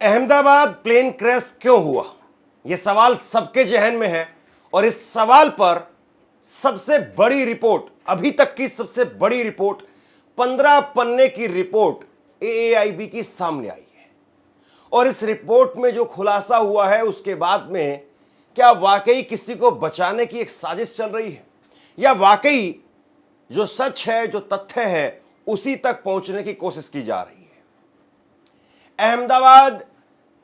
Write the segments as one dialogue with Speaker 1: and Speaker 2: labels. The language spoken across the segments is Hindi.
Speaker 1: अहमदाबाद प्लेन क्रैश क्यों हुआ, यह सवाल सबके जहन में है। और इस सवाल पर सबसे बड़ी रिपोर्ट, अभी तक की सबसे बड़ी रिपोर्ट, 15 पन्ने की रिपोर्ट एएआईबी की सामने आई है। और इस रिपोर्ट में जो खुलासा हुआ है उसके बाद में क्या वाकई किसी को बचाने की एक साजिश चल रही है, या वाकई जो सच है, जो तथ्य है, उसी तक पहुंचने की कोशिश की जा रही है। अहमदाबाद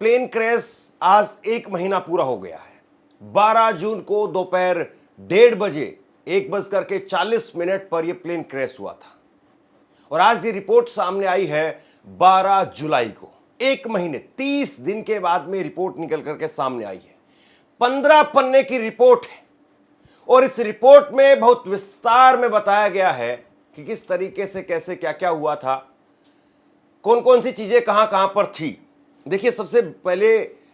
Speaker 1: प्लेन क्रैश आज 1 महीना पूरा हो गया है। 12 जून को दोपहर 1:30 बजे 1:40 पर यह प्लेन क्रैश हुआ था। और आज ये रिपोर्ट सामने आई है 12 जुलाई को। 1 महीने 30 दिन के बाद में रिपोर्ट निकल करके सामने आई है। 15 पन्ने की रिपोर्ट है। और इस रिपोर्ट में बहुत विस्तार में बताया गया है कि किस तरीके से, कैसे, क्या क्या हुआ था, कौन कौन सी चीजें कहां कहां पर थी। देखिए, सबसे पहले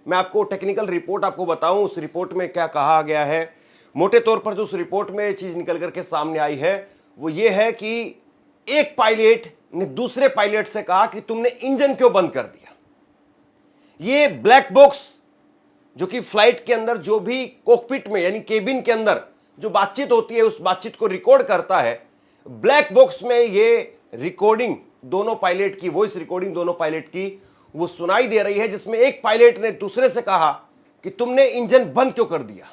Speaker 1: मैं आपको टेक्निकल रिपोर्ट आपको बताऊं, उस रिपोर्ट में क्या कहा गया है। मोटे तौर पर जो उस रिपोर्ट में चीज निकल करके सामने आई है वो ये है कि एक पायलट ने दूसरे पायलट से कहा कि तुमने इंजन क्यों बंद कर दिया। ये ब्लैक बॉक्स जो कि फ्लाइट के अंदर, जो भी कॉकपिट में यानी केबिन के अंदर जो बातचीत होती है, उस बातचीत को रिकॉर्ड करता है। ब्लैक बॉक्स में ये रिकॉर्डिंग दोनों पायलट की, वॉइस रिकॉर्डिंग दोनों पायलट की वो सुनाई दे रही है, जिसमें एक पायलट ने दूसरे से कहा कि तुमने इंजन बंद क्यों कर दिया।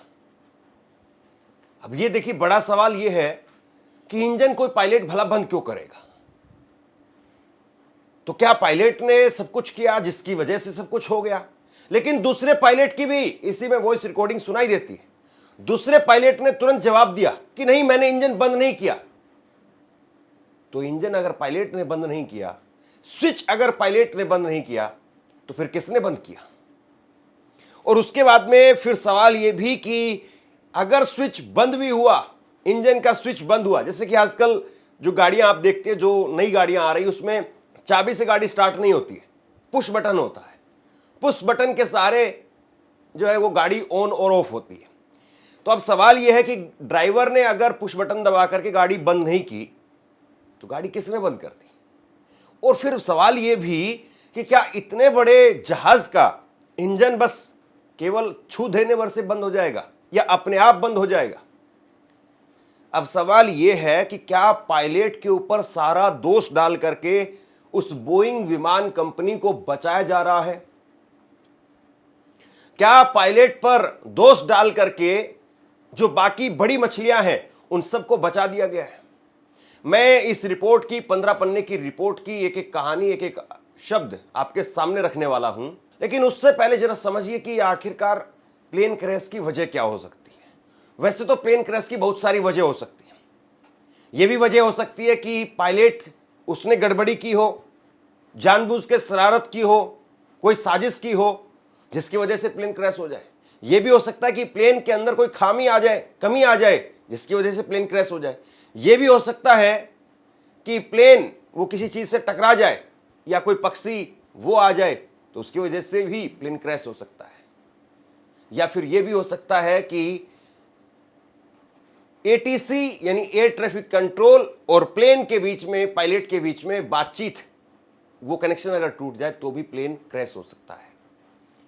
Speaker 1: अब ये देखिए, बड़ा सवाल ये है कि इंजन कोई पायलट भला बंद क्यों करेगा। तो क्या पायलट ने सब कुछ किया जिसकी वजह से सब कुछ हो गया। लेकिन दूसरे पायलट की भी इसी में वॉइस रिकॉर्डिंग सुनाई देती है। दूसरे पायलट ने तुरंत जवाब दिया कि नहीं, मैंने इंजन बंद नहीं किया। तो इंजन अगर पायलट ने बंद नहीं किया, स्विच अगर पायलट ने बंद नहीं किया, तो फिर किसने बंद किया। और उसके बाद में फिर सवाल यह भी कि अगर स्विच बंद भी हुआ, इंजन का स्विच बंद हुआ, जैसे कि आजकल जो गाड़ियां आप देखते हैं, जो नई गाड़ियां आ रही, उसमें चाबी से गाड़ी स्टार्ट नहीं होती है, पुश बटन होता है। पुश बटन के सहारे जो है वो गाड़ी ऑन और ऑफ होती है। तो अब सवाल यह है कि ड्राइवर ने अगर पुश बटन दबा करके गाड़ी बंद नहीं की, तो गाड़ी किसने बंद कर दी। और फिर सवाल यह भी कि क्या इतने बड़े जहाज का इंजन बस केवल छू देने भर से बंद हो जाएगा या अपने आप बंद हो जाएगा। अब सवाल यह है कि क्या पायलट के ऊपर सारा दोष डाल करके उस बोइंग विमान कंपनी को बचाया जा रहा है। क्या पायलट पर दोष डाल करके जो बाकी बड़ी मछलियां हैं उन सबको बचा दिया गया है। मैं इस रिपोर्ट की, 15 पन्ने की रिपोर्ट की एक एक कहानी, एक एक शब्द आपके सामने रखने वाला हूं। लेकिन उससे पहले जरा समझिए कि आखिरकार प्लेन क्रैश की वजह क्या हो सकती है। वैसे तो प्लेन क्रैश की बहुत सारी वजह हो सकती है। यह भी वजह हो सकती है कि पायलट उसने गड़बड़ी की हो, जानबूझ के शरारत की हो, कोई साजिश की हो, जिसकी वजह से प्लेन क्रैश हो जाए। यह भी हो सकता है कि प्लेन के अंदर कोई खामी आ जाए, कमी आ जाए, जिसकी वजह से प्लेन क्रैश हो जाए। यह भी हो सकता है कि प्लेन वो किसी चीज से टकरा जाए या कोई पक्षी वो आ जाए, तो उसकी वजह से भी प्लेन क्रैश हो सकता है। या फिर यह भी हो सकता है कि एटीसी यानी एयर ट्रैफिक कंट्रोल और प्लेन के बीच में, पायलट के बीच में बातचीत, वो कनेक्शन अगर टूट जाए तो भी प्लेन क्रैश हो सकता है।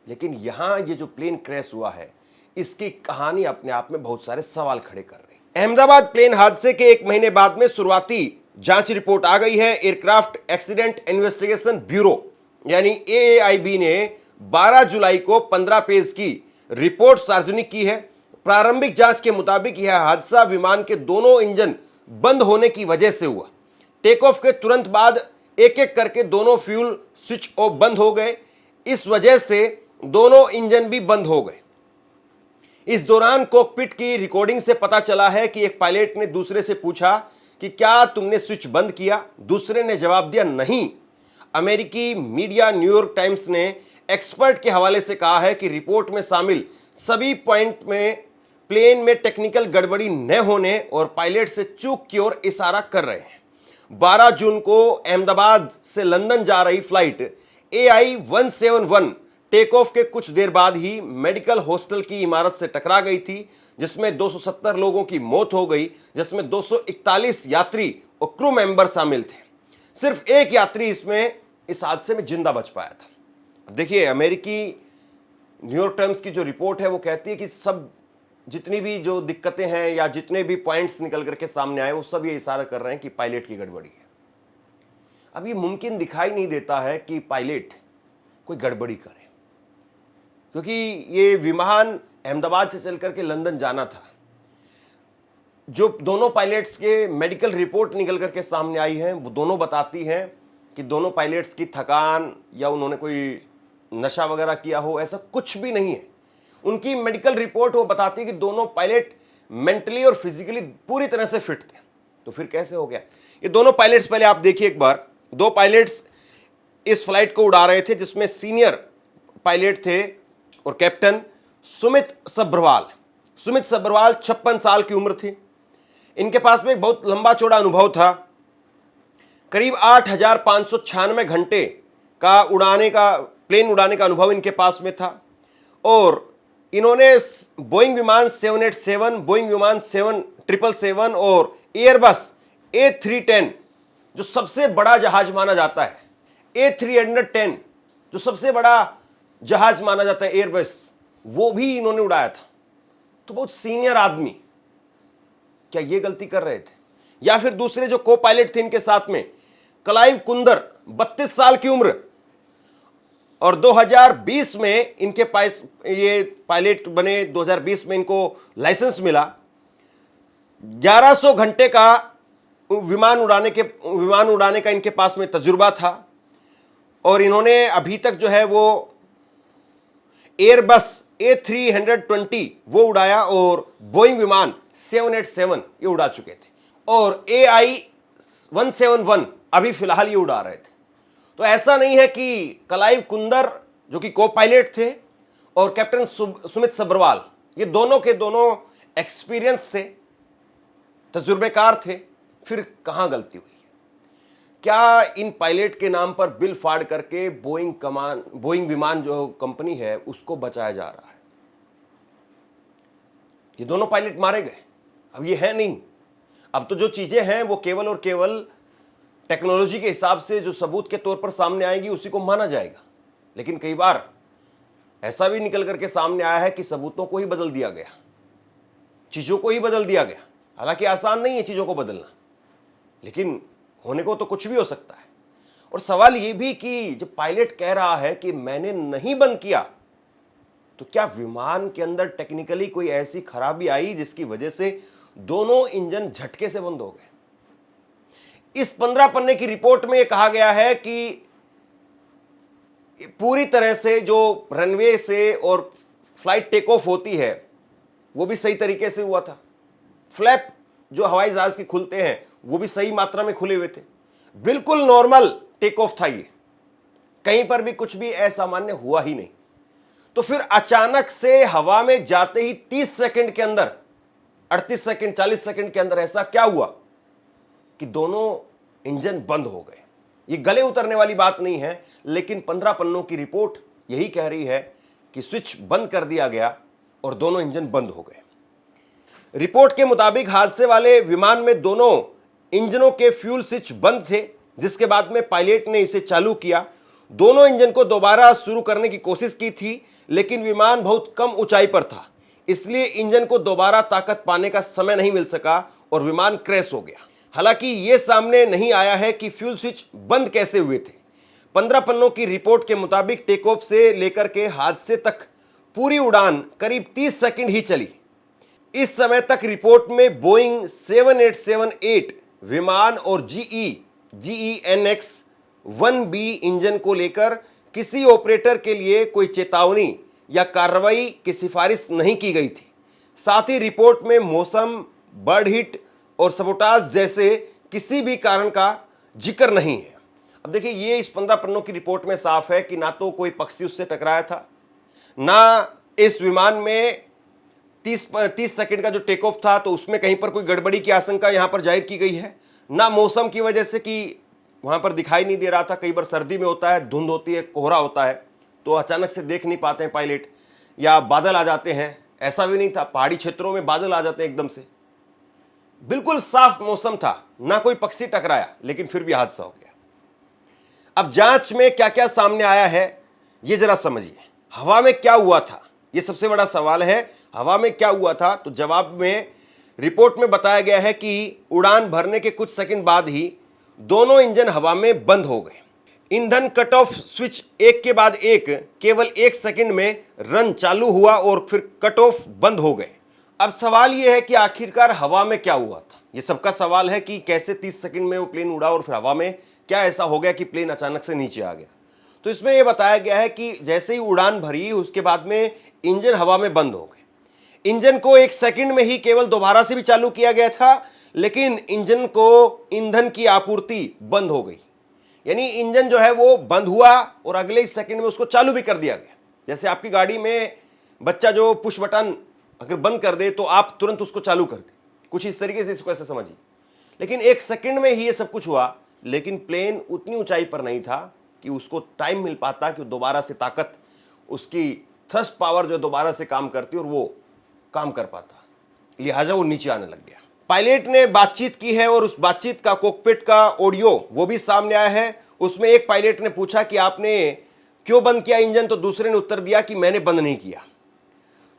Speaker 1: लेकिन यहां ये जो प्लेन क्रैश हुआ है, इसकी कहानी अपने आप में बहुत सारे सवाल खड़े कर रही है। अहमदाबाद प्लेन हादसे के 1 महीने बाद में शुरुआती जांच रिपोर्ट आ गई है। एयरक्राफ्ट एक्सीडेंट इन्वेस्टिगेशन ब्यूरो यानी एएआईबी ने 12 जुलाई को 15 पेज की रिपोर्ट सार्वजनिक की है। प्रारंभिक जांच के मुताबिक यह हादसा विमान के दोनों इंजन बंद होने की वजह से हुआ। टेक ऑफ के तुरंत बाद एक एक करके दोनों फ्यूल स्विच ऑफ बंद हो गए। इस वजह से दोनों इंजन भी बंद हो गए। इस दौरान कॉकपिट की रिकॉर्डिंग से पता चला है कि एक पायलट ने दूसरे से पूछा कि क्या तुमने स्विच बंद किया। दूसरे ने जवाब दिया नहीं। अमेरिकी मीडिया न्यूयॉर्क टाइम्स ने एक्सपर्ट के हवाले से कहा है कि रिपोर्ट में शामिल सभी पॉइंट में प्लेन में टेक्निकल गड़बड़ी न होने और पायलट से चूक की ओर इशारा कर रहे हैं। 12 जून को अहमदाबाद से लंदन जा रही फ्लाइट AI-171 टेक ऑफ के कुछ देर बाद ही मेडिकल हॉस्टल की इमारत से टकरा गई थी, जिसमें 270 लोगों की मौत हो गई, जिसमें 241 यात्री और क्रू मेंबर शामिल थे। सिर्फ एक यात्री इस हादसे में जिंदा बच पाया था। देखिए, अमेरिकी न्यूयॉर्क टाइम्स की जो रिपोर्ट है वो कहती है कि सब जितनी भी जो दिक्कतें हैं या जितने भी पॉइंट्स निकल करके सामने आए वो सब ये इशारा कर रहे हैं कि पायलट की गड़बड़ी है। अब ये मुमकिन दिखाई नहीं देता है कि पायलट कोई गड़बड़ी करे, क्योंकि ये विमान अहमदाबाद से चल करके लंदन जाना था। जो दोनों पायलट्स के मेडिकल रिपोर्ट निकल करके सामने आई हैं वो दोनों बताती हैं कि दोनों पायलट्स की थकान या उन्होंने कोई नशा वगैरह किया हो, ऐसा कुछ भी नहीं है। उनकी मेडिकल रिपोर्ट वो बताती है कि दोनों पायलट मेंटली और फिजिकली पूरी तरह से फिट थे। तो फिर कैसे हो गया? ये दोनों पायलट्स, पहले आप देखिए एक बार, दो पायलट्स इस फ्लाइट को उड़ा रहे थे जिसमें सीनियर पायलट थे और कैप्टन सुमित सब्रवाल। सुमित सब्रवाल 56 साल की उम्र थी। इनके पास में एक बहुत लंबा चौड़ा अनुभव था। करीब 8,596 घंटे का प्लेन उड़ाने का अनुभव इनके पास में था। और इन्होंने बोइंग विमान 787, बोइंग विमान 777 और एयरबस A310 जो सबसे बड़ा जहाज माना जाता है, A310 जो सबसे बड़ा जहाज माना जाता है एयरबस, वो भी इन्होंने उड़ाया था। तो बहुत सीनियर आदमी क्या ये गलती कर रहे थे? या फिर दूसरे जो को पायलट थे इनके साथ में, क्लाइव कुंदर 32 साल की उम्र, और 2020 में इनके पास ये पायलट बने। 2020 में इनको लाइसेंस मिला। 1100 घंटे का विमान उड़ाने का इनके पास में तजुर्बा था। और इन्होंने अभी तक जो है वो एयरबस A320 वो उड़ाया और बोइंग विमान 787 ये उड़ा चुके थे, और AI-171 अभी फिलहाल ये उड़ा रहे थे। तो ऐसा नहीं है कि क्लाइव कुंदर जो कि को पायलट थे और कैप्टन सुमित सब्रवाल, ये दोनों के दोनों एक्सपीरियंस थे, तजुर्बेकार थे, फिर कहां गलती हुई है? क्या इन पायलट के नाम पर बिल फाड़ करके बोइंग विमान जो कंपनी है उसको बचाया जा रहा है? ये दोनों पायलट मारे गए, अब ये है नहीं। अब तो जो चीजें हैं वो केवल और केवल टेक्नोलॉजी के हिसाब से जो सबूत के तौर पर सामने आएगी उसी को माना जाएगा। लेकिन कई बार ऐसा भी निकल करके सामने आया है कि सबूतों को ही बदल दिया गया, चीजों को ही बदल दिया गया। हालांकि आसान नहीं है चीजों को बदलना, लेकिन होने को तो कुछ भी हो सकता है। और सवाल यह भी कि जब पायलट कह रहा है कि मैंने नहीं बंद किया, तो क्या विमान के अंदर टेक्निकली कोई ऐसी खराबी आई जिसकी वजह से दोनों इंजन झटके से बंद हो गए? इस 15 पन्ने की रिपोर्ट में यह कहा गया है कि पूरी तरह से जो रनवे से और फ्लाइट टेक ऑफ होती है वो भी सही तरीके से हुआ था। फ्लैप जो हवाई जहाज के खुलते हैं वो भी सही मात्रा में खुले हुए थे। बिल्कुल नॉर्मल टेक ऑफ था ये, कहीं पर भी कुछ भी असामान्य हुआ ही नहीं। तो फिर अचानक से हवा में जाते ही 30 सेकंड के अंदर, 38 सेकंड 40 सेकंड के अंदर ऐसा क्या हुआ कि दोनों इंजन बंद हो गए? ये गले उतरने वाली बात नहीं है, लेकिन 15 पन्नों की रिपोर्ट यही कह रही है कि स्विच बंद कर दिया गया और दोनों इंजन बंद हो गए। रिपोर्ट के मुताबिक हादसे वाले विमान में दोनों इंजनों के फ्यूल स्विच बंद थे, जिसके बाद में पायलट ने इसे चालू किया। दोनों इंजन को दोबारा शुरू करने की कोशिश की थी, लेकिन विमान बहुत कम ऊंचाई पर था, इसलिए इंजन को दोबारा ताकत पाने का समय नहीं मिल सका और विमान क्रैश हो गया। हालांकि यह सामने नहीं आया है कि फ्यूल स्विच बंद कैसे हुए थे। 15 पन्नों की रिपोर्ट के मुताबिक टेक ऑफ से लेकर के हादसे तक पूरी उड़ान करीब 30 सेकंड ही चली। इस समय तक रिपोर्ट में बोइंग 7878 विमान और GEnx-1B इंजन को लेकर किसी ऑपरेटर के लिए कोई चेतावनी या कार्रवाई की सिफारिश नहीं की गई थी। साथ ही रिपोर्ट में मौसम, बर्ड हिट और सबोटाज जैसे किसी भी कारण का जिक्र नहीं है। अब देखिए, ये इस 15 पन्नों की रिपोर्ट में साफ है कि ना तो कोई पक्षी उससे टकराया था, ना इस विमान में 30 सेकंड का जो टेक ऑफ था तो उसमें कहीं पर कोई गड़बड़ी की आशंका यहां पर जाहिर की गई है, ना मौसम की वजह से कि वहां पर दिखाई नहीं दे रहा था। कई बार सर्दी में होता है, धुंध होती है, कोहरा होता है, तो अचानक से देख नहीं पाते हैं पायलट, या बादल आ जाते हैं। ऐसा भी नहीं था, पहाड़ी क्षेत्रों में बादल आ जाते हैं एकदम से। बिल्कुल साफ मौसम था, ना कोई पक्षी टकराया, लेकिन फिर भी हादसा हो गया। अब जांच में क्या क्या सामने आया है ये जरा समझिए, हवा में क्या हुआ था, ये सबसे बड़ा सवाल है। हवा में क्या हुआ था? तो जवाब में रिपोर्ट में बताया गया है कि उड़ान भरने के कुछ सेकंड बाद ही दोनों इंजन हवा में बंद हो गए। ईंधन कट ऑफ स्विच एक के बाद एक केवल 1 सेकंड में रन चालू हुआ और फिर कट ऑफ बंद हो गए। अब सवाल यह है कि आखिरकार हवा में क्या हुआ था। यह सबका सवाल है कि कैसे 30 सेकंड में वो प्लेन उड़ा और फिर हवा में क्या ऐसा हो गया कि प्लेन अचानक से नीचे आ गया। तो इसमें यह बताया गया है कि जैसे ही उड़ान भरी उसके बाद में इंजन हवा में बंद हो गए। इंजन को 1 सेकंड में ही केवल दोबारा से भी चालू किया गया था, लेकिन इंजन को ईंधन की आपूर्ति बंद हो गई। यानी इंजन जो है वो बंद हुआ और अगले ही सेकंड में उसको चालू भी कर दिया गया। जैसे आपकी गाड़ी में बच्चा जो पुश बटन अगर बंद कर दे तो आप तुरंत उसको चालू कर दे, कुछ इस तरीके से इसको ऐसे समझिए। लेकिन 1 सेकंड में ही ये सब कुछ हुआ, लेकिन प्लेन उतनी ऊंचाई पर नहीं था कि उसको टाइम मिल पाता कि दोबारा से ताकत, उसकी थ्रस्ट पावर जो दोबारा से काम करती और वो काम कर पाता, लिहाजा वो नीचे आने लग गया। पायलट ने बातचीत की है और उस बातचीत का कॉकपिट का ऑडियो वो भी सामने आया है। उसमें एक पायलट ने पूछा कि आपने क्यों बंद किया इंजन, तो दूसरे ने उत्तर दिया कि मैंने बंद नहीं किया।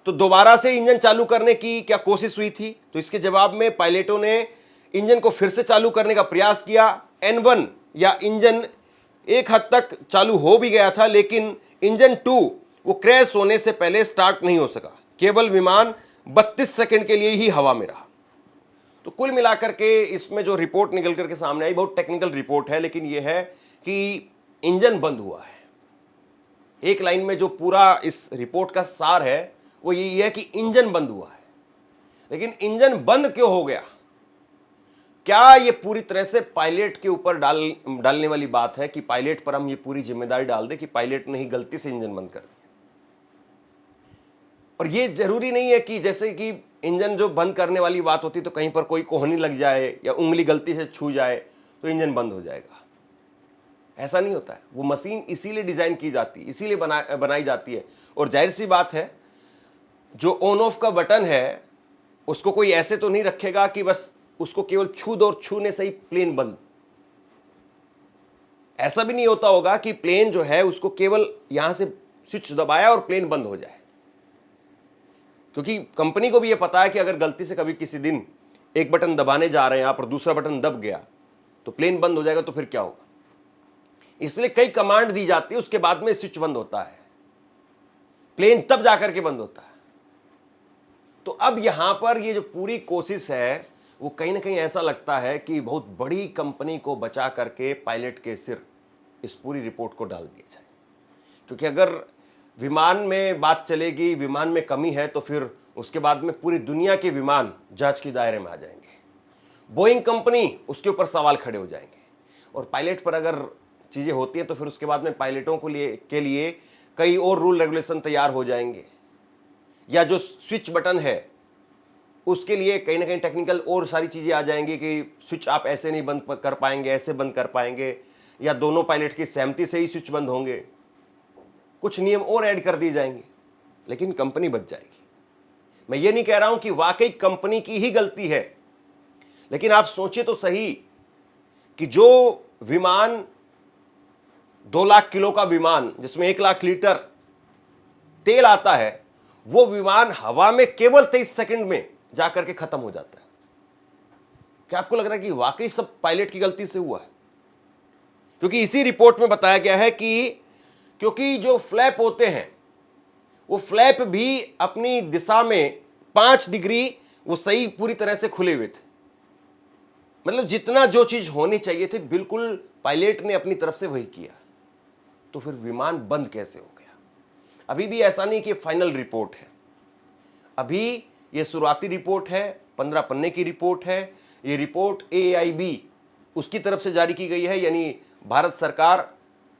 Speaker 1: तो दोबारा से इंजन चालू करने की क्या कोशिश हुई थी? तो इसके जवाब में पायलटों ने इंजन को फिर से चालू करने का प्रयास किया। N1 या इंजन एक हद तक चालू हो भी गया था, लेकिन इंजन 2 वो क्रैश होने से पहले स्टार्ट नहीं हो सका। केवल विमान 32 सेकंड के लिए ही हवा में रहा। तो कुल मिलाकर के इसमें जो रिपोर्ट निकल करके सामने आई, बहुत टेक्निकल रिपोर्ट है, लेकिन यह है कि इंजन बंद हुआ है। एक लाइन में जो पूरा इस रिपोर्ट का सार है वो यही है कि इंजन बंद हुआ है। लेकिन इंजन बंद क्यों हो गया? क्या ये पूरी तरह से पायलट के ऊपर डालने वाली बात है कि पायलट पर हम ये पूरी जिम्मेदारी डाल दें कि पायलट ने ही गलती से इंजन बंद कर दिया? और ये जरूरी नहीं है कि जैसे कि इंजन जो बंद करने वाली बात होती तो कहीं पर कोई कोहनी लग जाए या उंगली गलती से छू जाए तो इंजन बंद हो जाएगा। ऐसा नहीं होता है। वो मशीन इसीलिए डिजाइन की जाती है, इसीलिए बनाई जाती है। और जाहिर सी बात है, जो ऑन ऑफ का बटन है उसको कोई ऐसे तो नहीं रखेगा कि बस उसको केवल छू दो और छूने से ही प्लेन बंद। ऐसा भी नहीं होता होगा कि प्लेन जो है उसको केवल यहां से स्विच दबाया और प्लेन बंद हो जाए, क्योंकि कंपनी को भी यह पता है कि अगर गलती से कभी किसी दिन एक बटन दबाने जा रहे हैं आप और दूसरा बटन दब गया तो प्लेन बंद हो जाएगा, तो फिर क्या होगा। इसलिए कई कमांड दी जाती है, उसके बाद में स्विच बंद होता है, प्लेन तब जाकर के बंद होता है। तो अब यहां पर ये जो पूरी कोशिश है वो कहीं ना कहीं ऐसा लगता है कि बहुत बड़ी कंपनी को बचा करके पायलट के सिर इस पूरी रिपोर्ट को डाल दिया जाए। क्योंकि अगर विमान में बात चलेगी, विमान में कमी है, तो फिर उसके बाद में पूरी दुनिया के विमान जांच के दायरे में आ जाएंगे। बोइंग कंपनी उसके ऊपर सवाल खड़े हो जाएंगे। और पायलट पर अगर चीजें होती हैं तो फिर उसके बाद में पायलटों के लिए कई और रूल रेगुलेशन तैयार हो जाएंगे, या जो स्विच बटन है उसके लिए कहीं ना कहीं टेक्निकल और सारी चीजें आ जाएंगी कि स्विच आप ऐसे नहीं बंद कर पाएंगे, ऐसे बंद कर पाएंगे, या दोनों पायलट की सहमति से ही स्विच बंद होंगे। कुछ नियम और ऐड कर दिए जाएंगे, लेकिन कंपनी बच जाएगी। मैं ये नहीं कह रहा हूं कि वाकई कंपनी की ही गलती है, लेकिन आप सोचिए तो सही कि जो विमान 2 लाख किलो का विमान जिसमें 1 लाख लीटर तेल आता है, वो विमान हवा में केवल 23 सेकंड में जाकर के खत्म हो जाता है। क्या आपको लग रहा है कि वाकई सब पायलट की गलती से हुआ है? क्योंकि इसी रिपोर्ट में बताया गया है कि क्योंकि जो फ्लैप होते हैं वो फ्लैप भी अपनी दिशा में 5 डिग्री वो सही पूरी तरह से खुले हुए थे। मतलब जितना जो चीज होनी चाहिए थी बिल्कुल पायलट ने अपनी तरफ से वही किया। तो फिर विमान बंद कैसे हो गया? अभी भी ऐसा नहीं कि फाइनल रिपोर्ट है, अभी ये शुरुआती रिपोर्ट है, 15 पन्ने की रिपोर्ट है। ये रिपोर्ट AAIB उसकी तरफ से जारी की गई है, यानी भारत सरकार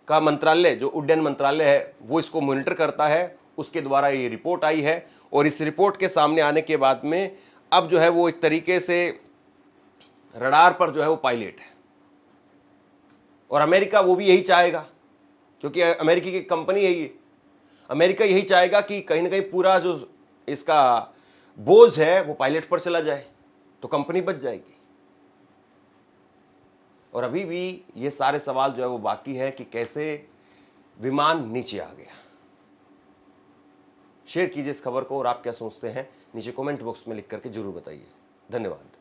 Speaker 1: का मंत्रालय जो उड्डयन मंत्रालय है वो इसको मॉनिटर करता है, उसके द्वारा ये रिपोर्ट आई है। और इस रिपोर्ट के सामने आने के बाद में अब जो है वो एक तरीके से रडार पर जो है वो पायलट है। और अमेरिका वो भी यही चाहेगा, क्योंकि अमेरिकी की कंपनी है ये। अमेरिका यही चाहेगा कि कहीं ना कहीं पूरा जो इसका बोझ है वो पायलट पर चला जाए, तो कंपनी बच जाएगी। और अभी भी ये सारे सवाल जो है वो बाकी है कि कैसे विमान नीचे आ गया। शेयर कीजिए इस खबर को और आप क्या सोचते हैं नीचे कमेंट बॉक्स में लिख करके जरूर बताइए। धन्यवाद।